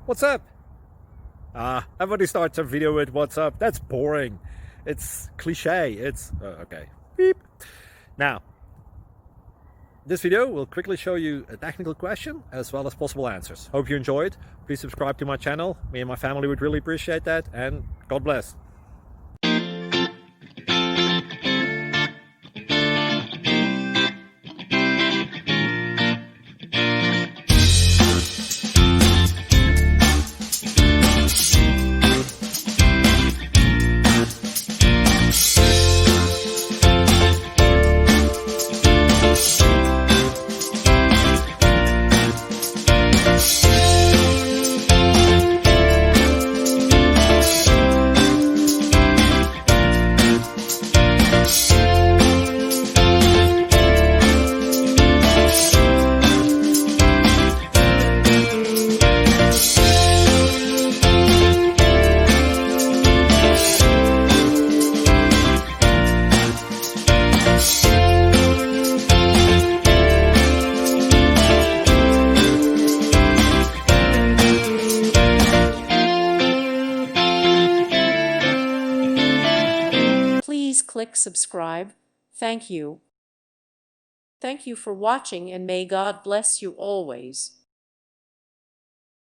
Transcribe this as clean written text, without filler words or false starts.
What's up? Everybody starts a video with what's up. That's boring. It's cliche. It's okay. Beep. Now, this video will quickly show you a technical question as well as possible answers. Hope you enjoyed. Please subscribe to my channel. Me and my family would really appreciate that, and God bless. Please click subscribe. Thank you. Thank you for watching, and may God bless you always.